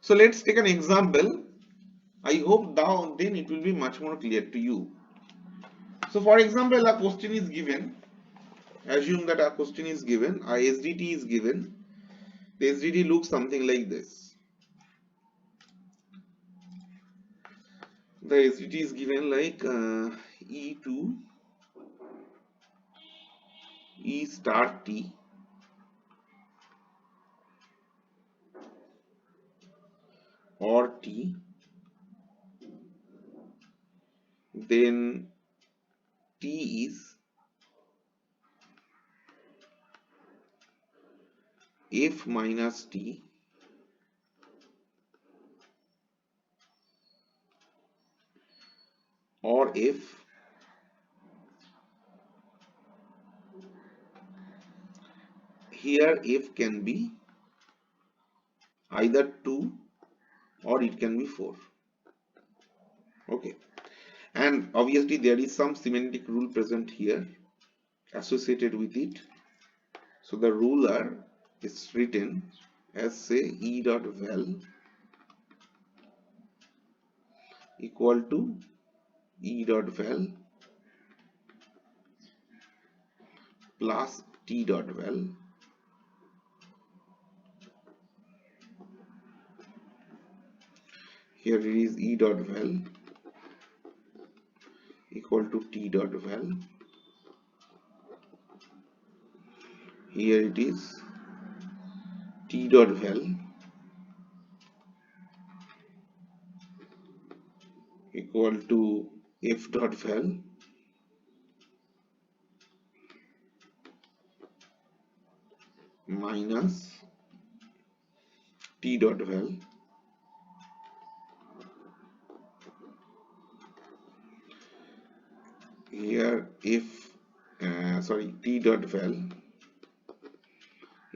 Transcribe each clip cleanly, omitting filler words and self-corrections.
So let's take an example. I hope now then it will be much more clear to you. So for example, a question is given. Assume that a question is given, a SDT is given. The SDT looks something like this. The SDT is given like E2 E star T or T, then T is F minus T or F. Here F can be either 2 or it can be 4. Okay, and obviously there is some semantic rule present here associated with it. So the ruler is written as say E dot val equal to E dot val plus T dot val here it is E dot val equal to T dot val, here it is T dot val equal to F dot val minus T dot val here if T dot val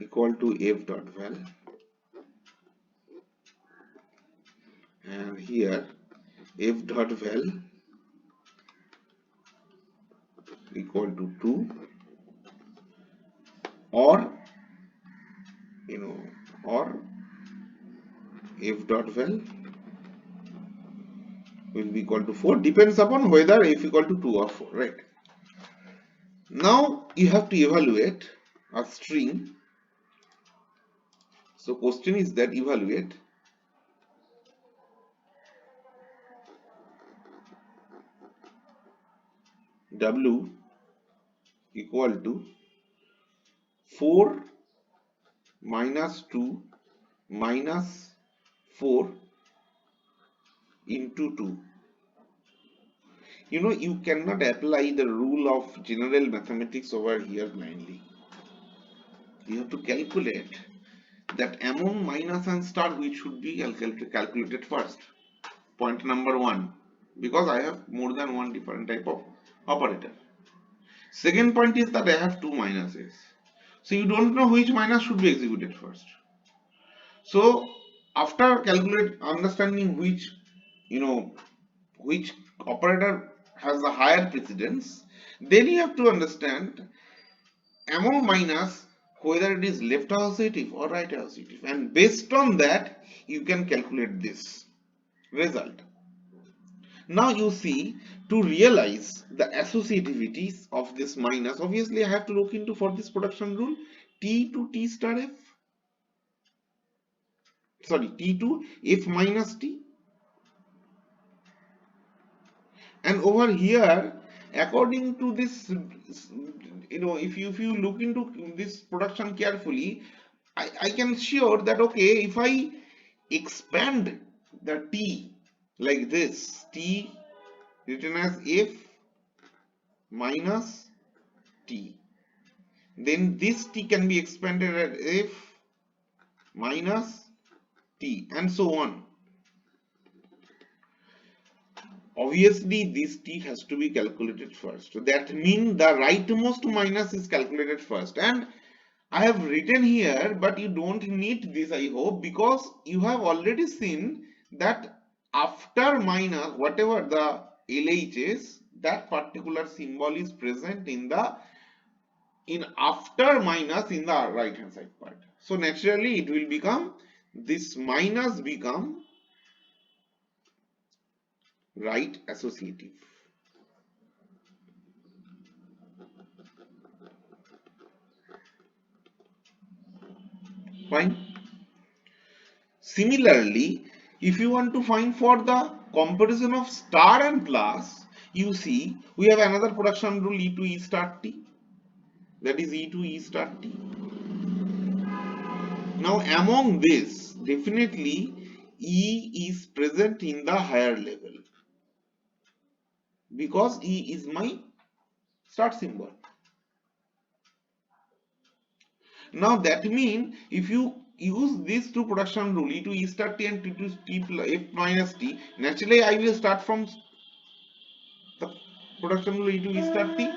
equal to F dot val, and here F dot val equal to 2 or or F dot val will be equal to 4, depends upon whether F equal to 2 or 4, right? Now you have to evaluate a string. So question is that evaluate W equal to 4 minus 2 minus 4 into 2. You cannot apply the rule of general mathematics over here blindly. You have to calculate that among minus and star which should be calculated first. Point number 1, because I have more than one different type of operator. Second point is that I have two minuses. So you don't know which minus should be executed first. So after understanding which operator has a higher precedence, then you have to understand among minus whether it is left associative or right associative, and based on that you can calculate this result. Now you see, to realize the associativities of this minus, obviously I have to look into for this production rule T to T star F, T to F minus T, and over here according to this, if you look into this production carefully, I can sure that okay, if I expand the T like this, T written as F minus T, then this T can be expanded as F minus T and so on. Obviously this T has to be calculated first. So that means the rightmost minus is calculated first, and I have written here, but you don't need this, I hope, because you have already seen that after minus, whatever the LH is, that particular symbol is present in after minus in the right hand side part. So naturally it will become this minus become right associative. Fine. Similarly, if you want to find for the comparison of star and plus, you see we have another production rule E to E star T, that is E to E star T. Now among this, definitely E is present in the higher level because E is my start symbol. Now that means if you use these two production rule E to E star T and T to T plus F minus T, naturally I will start from the production rule E to E star T.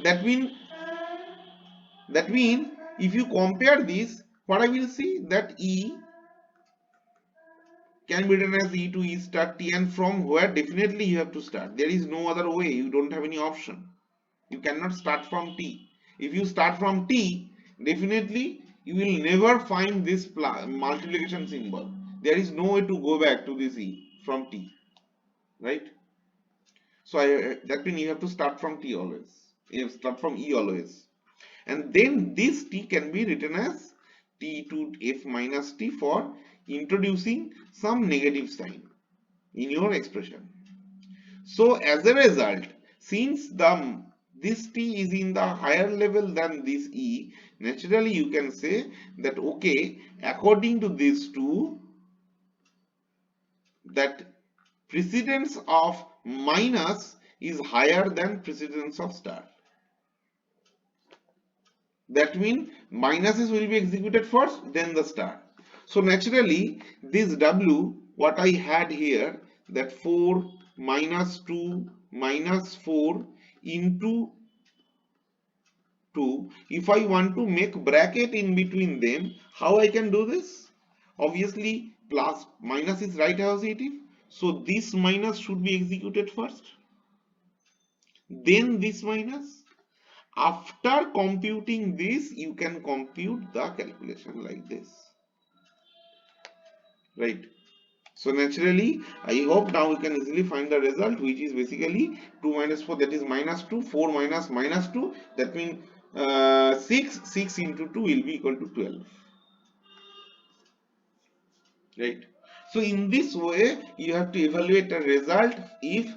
That means if you compare this, what I will see that E can be written as E to E star T, and from where definitely you have to start. There is no other way. You don't have any option. You cannot start from T. If you start from T, definitely you will never find this multiplication symbol. There is no way to go back to this E from T, right? So that means you have to start from T always. You have to start from E always. And then this T can be written as T to F minus T for introducing some negative sign in your expression. So as a result, since this T is in the higher level than this E, naturally you can say that okay, according to these two, that precedence of minus is higher than precedence of star. That means minuses will be executed first, then the star. So naturally, this W, what I had here, that 4 minus 2 minus 4 into 2, if I want to make bracket in between them, how I can do this? Obviously, plus minus is right associative, so this minus should be executed first, then this minus. After computing this, you can compute the calculation like this, right? So naturally, I hope now you can easily find the result, which is basically 2 minus 4, that is minus 2, 4 minus minus 2, that means 6 into 2 will be equal to 12, right? So in this way, you have to evaluate a result if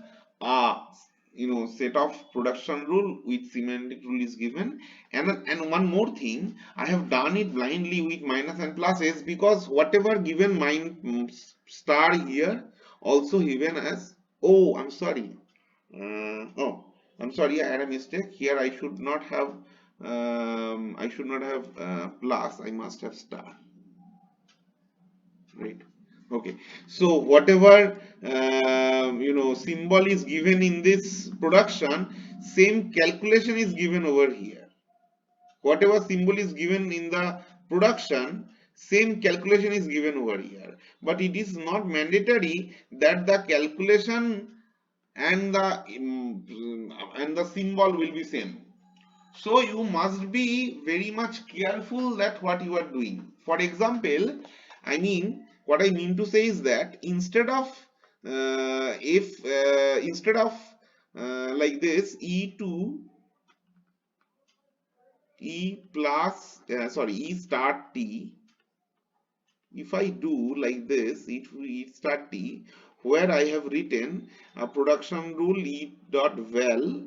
set of production rule with semantic rule is given. And one more thing, I have done it blindly with minus and pluses because whatever given star here also given as, oh I'm sorry, oh I'm sorry, I had a mistake here. I should not have plus, I must have star, right? Okay, so whatever symbol is given in this production, same calculation is given over here. Whatever symbol is given in the production, same calculation is given over here, but it is not mandatory that the calculation and the symbol will be same. So you must be very much careful that what you are doing. For example, what I mean to say is that instead of if instead of like this E2 E plus E star T, if I do like this E star T, where I have written a production rule E dot val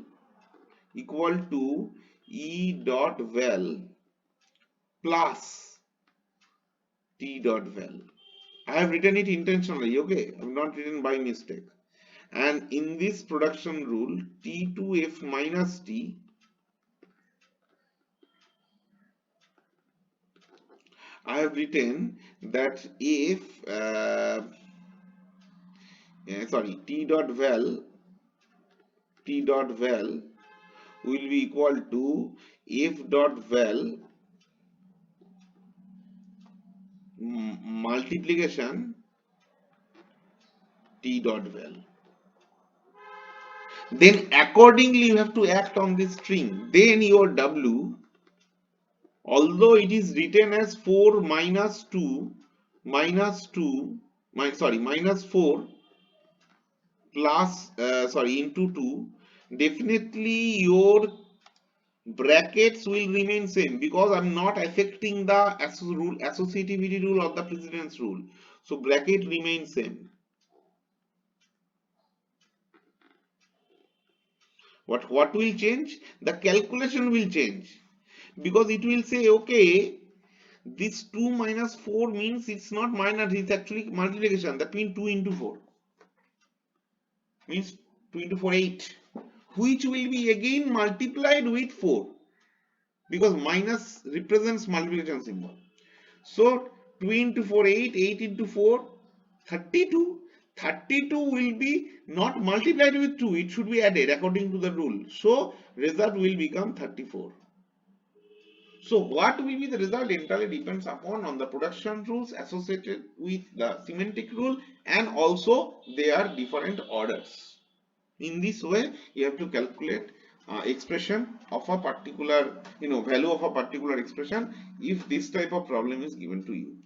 equal to E dot val plus T dot val. I have written it intentionally, okay? I have not written by mistake. And in this production rule, T2F minus T, I have written that if T dot val will be equal to F dot val multiplication T dot val. Then accordingly you have to act on this string. Then your W, although it is written as 4 minus 2 minus 2, minus 4 plus, into 2, definitely your brackets will remain same because I'm not affecting the associativity rule or the precedence rule. So bracket remains same. What will change? The calculation will change because it will say, okay, this 2 minus 4 means it's not minus, it's actually multiplication. That means 2 into 4 means 2 into 4 8, which will be again multiplied with 4 because minus represents multiplication symbol. So 2 into 4 8, 8 into 4 32. 32 will be not multiplied with 2, it should be added according to the rule. So result will become 34. So what will be the result entirely depends upon on the production rules associated with the semantic rule and also their different orders. In this way, you have to calculate expression of a particular, value of a particular expression if this type of problem is given to you.